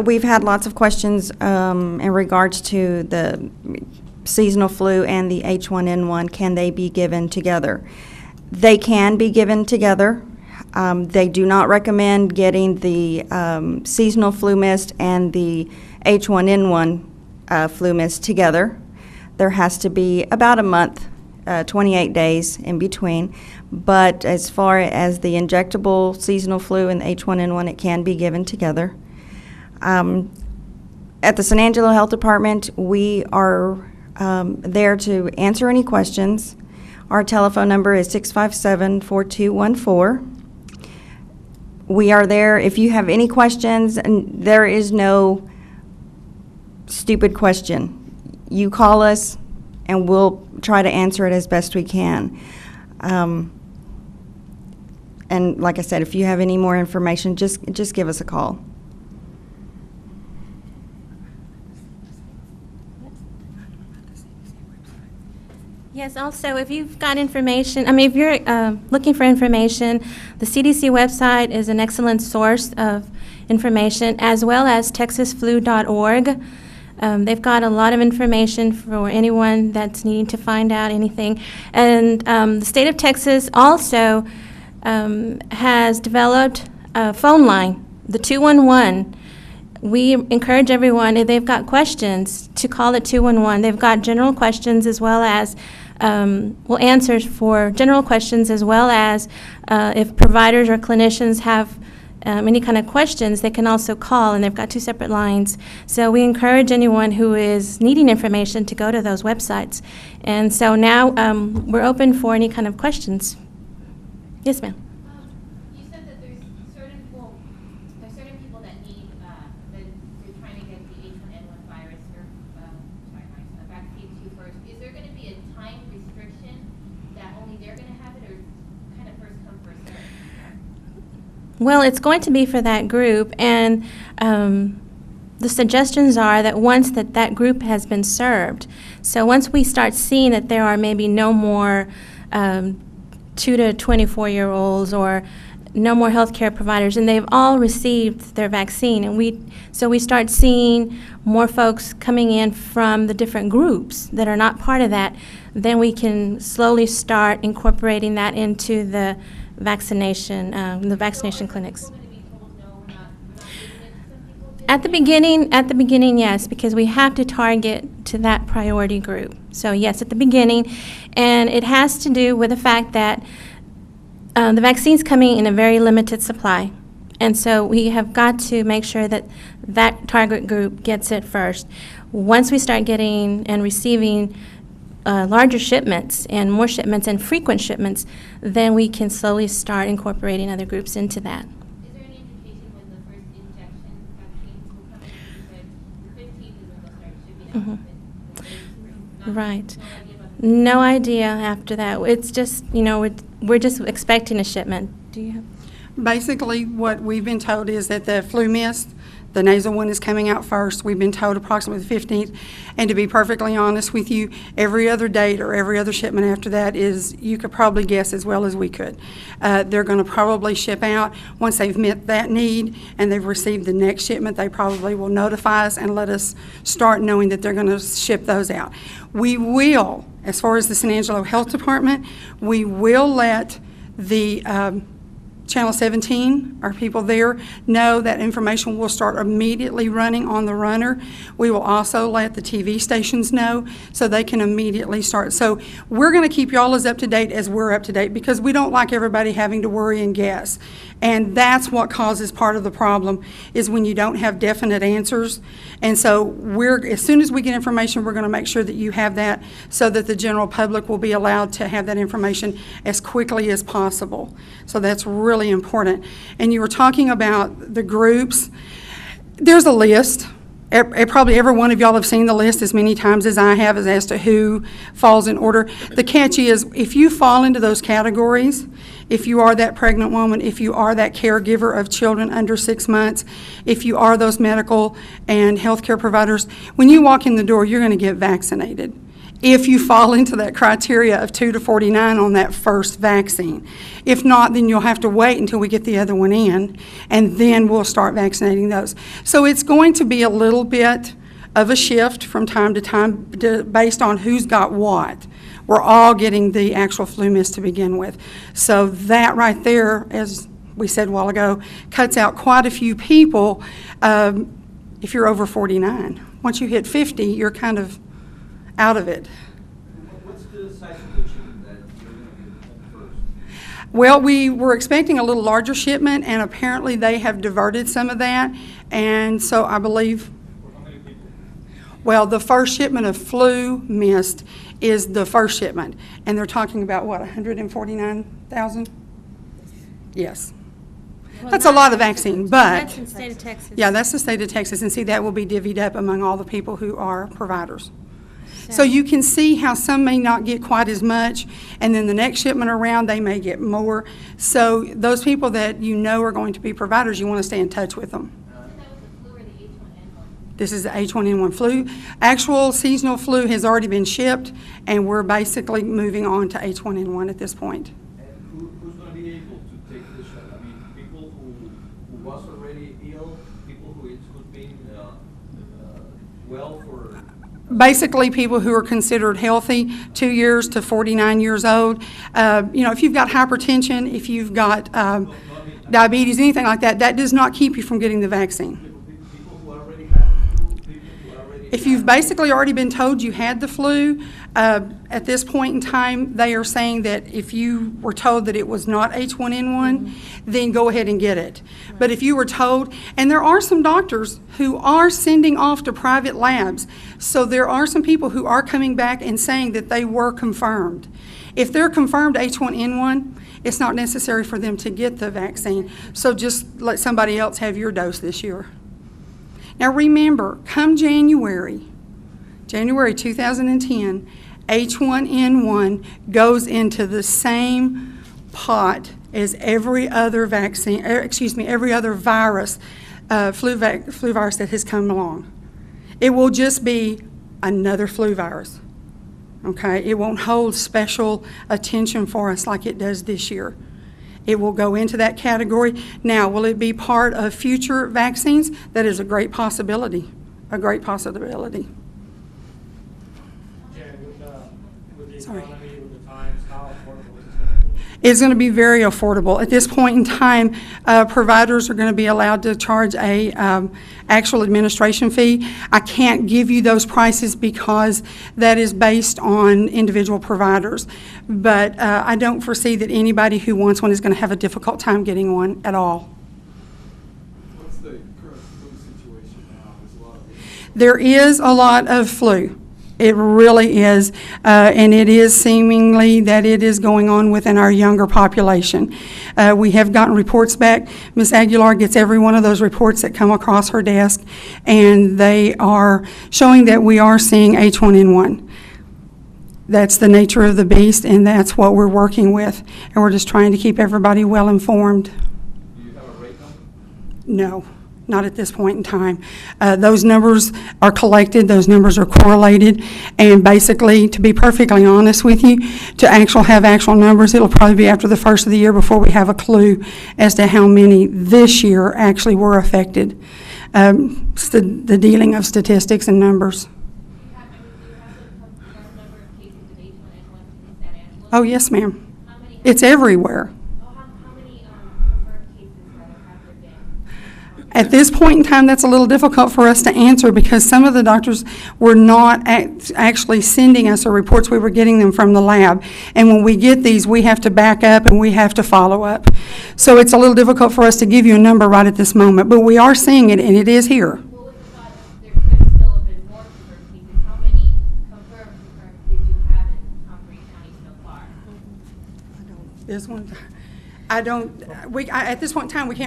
We've had lots of questions in regards to the seasonal flu and the H1N1. Can they be given together? They can be given together. They do not recommend getting the seasonal flu mist and the H1N1 flu mist together. There has to be about a month, 28 days in between. But as far as the injectable seasonal flu and the H1N1, it can be given together. At the San Angelo Health Department, we are there to answer any questions. Our telephone number is 657-4214. We are there if you have any questions, and there is no stupid question. You call us, and we'll try to answer it as best we can. And like I said, if you have any more information, just give us a call. Yes, also, if you've got information, if you're looking for information, the CDC website is an excellent source of information, as well as texasflu.org. They've got a lot of information for anyone that's needing to find out anything. And the state of Texas also has developed a phone line, the 211. We encourage everyone, if they've got questions, to call the 211. They've got general questions as well as, answers for general questions, as well as if providers or clinicians have any kind of questions, they can also call, and they've got two separate lines. So we encourage anyone who is needing information to go to those websites. And so now we're open for any kind of questions. Yes, ma'am. You said that there's certain people that need that you're trying to get the H1N1 virus or a vaccine to first. Is there going to be a time restriction that only they're going to have it, or kind of first come first serve? Well, it's going to be for that group, and the suggestions are that once that group has been served, so once we start seeing that there are maybe no more 2 to 24-year-olds or no more healthcare providers, and they've all received their vaccine, and we start seeing more folks coming in from the different groups that are not part of that, then we can slowly start incorporating that into the vaccination clinics. At the beginning, yes, because we have to target to that priority group. So yes, at the beginning, and it has to do with the fact that the vaccine's coming in a very limited supply. And so we have got to make sure that that target group gets it first. Once we start getting and receiving larger shipments and more shipments and frequent shipments, then we can slowly start incorporating other groups into that. Is there any indication when the first injection vaccines will come in? You said the 15th is when they'll start shipping out. Right. No idea after that. It's just, we're just expecting a shipment. Do you have? Basically, what we've been told is that the flu mist, the nasal one, is coming out first. We've been told approximately the 15th. And to be perfectly honest with you, every other date or every other shipment after that is, you could probably guess as well as we could. They're going to probably ship out. Once they've met that need and they've received the next shipment, they probably will notify us and let us start knowing that they're going to ship those out. We will, as far as the San Angelo Health Department, we will let the Channel 17, our people there, know that information will start immediately running on the runner. We will also let the TV stations know so they can immediately start. So we're going to keep y'all as up to date as we're up to date, because we don't like everybody having to worry and guess. And that's what causes part of the problem, is when you don't have definite answers. And so as soon as we get information, we're going to make sure that you have that so that the general public will be allowed to have that information as quickly as possible. So that's really important. And you were talking about the groups. There's a list. Probably every one of y'all have seen the list as many times as I have as to who falls in order. The catch is, if you fall into those categories, if you are that pregnant woman, if you are that caregiver of children under 6 months, if you are those medical and healthcare providers, when you walk in the door, you're going to get vaccinated. if you fall into that criteria of 2 to 49 on that first vaccine. If not, then you'll have to wait until we get the other one in, and then we'll start vaccinating those. So it's going to be a little bit of a shift from time to time based on who's got what. We're all getting the actual flu mist to begin with. So that right there, as we said a while ago, cuts out quite a few people if you're over 49. Once you hit 50, you're kind of out of it. What's the size of the shipment that you're going to get first? Well, we were expecting a little larger shipment, and apparently they have diverted some of that. And so I believe, For how many people? well, the first shipment of flu mist is the first shipment. And they're talking about, what, 149,000? Yes. Well, That's a lot of vaccine, but. That's in the state of Texas. Yeah, that's the state of Texas, and see, that will be divvied up among all the people who are providers. So you can see how some may not get quite as much, and then the next shipment around, they may get more. So those people that you know are going to be providers, you want to stay in touch with them. That was the flu or the H1N1? This is the H1N1 flu. Actual seasonal flu has already been shipped, and we're basically moving on to H1N1 at this point. And who's going to be able to take this shot? I mean, people who was already ill, people who's been well for... Basically, people who are considered healthy, 2 years to 49 years old. If you've got hypertension, if you've got diabetes, anything like that, that does not keep you from getting the vaccine. People who already have, people who already... If you've basically already been told you had the flu, at this point in time, they are saying that if you were told that it was not H1N1, then go ahead and get it. But if you were told, and there are some doctors who are sending off to private labs, so there are some people who are coming back and saying that they were confirmed. If they're confirmed H1N1, it's not necessary for them to get the vaccine, so just let somebody else have your dose this year. Now remember, come January 2010, H1N1 goes into the same pot as every other vaccine, every other virus, flu virus that has come along. It will just be another flu virus, okay? It won't hold special attention for us like it does this year. It will go into that category. Now, will it be part of future vaccines? That is a great possibility, a great possibility. With the Sorry. economy, with the times, how affordable is this going to be? It's going to be very affordable. At this point in time, providers are going to be allowed to charge a actual administration fee. I can't give you those prices because that is based on individual providers. But I don't foresee that anybody who wants one is going to have a difficult time getting one at all. What's the current flu situation now? There's a lot of... There is a lot of flu. It really is, and it is seemingly that it is going on within our younger population. We have gotten reports back. Ms. Aguilar gets every one of those reports that come across her desk, and they are showing that we are seeing H1N1. That's the nature of the beast, and that's what we're working with, and we're just trying to keep everybody well informed. Do you have a rate number? No. Not at this point in time. Those numbers are collected, those numbers are correlated, and basically, to be perfectly honest with you, to have actual numbers, it'll probably be after the first of the year before we have a clue as to how many this year actually were affected. It's the dealing of statistics and numbers. Do you have the number of cases of H1N1 in San Angelo? Oh, yes, ma'am. How many? It's everywhere. How many confirmed cases have there been? At this point in time, that's a little difficult for us to answer because some of the doctors were not actually sending us the reports. We were getting them from the lab. And when we get these, we have to back up and we have to follow up. So it's a little difficult for us to give you a number right at this moment, but we are seeing it, and it is here. Well, with the thought of there could still have been more confirmed cases, how many confirmed did you have in Humphrey County so far? This one, at this point in time, we can't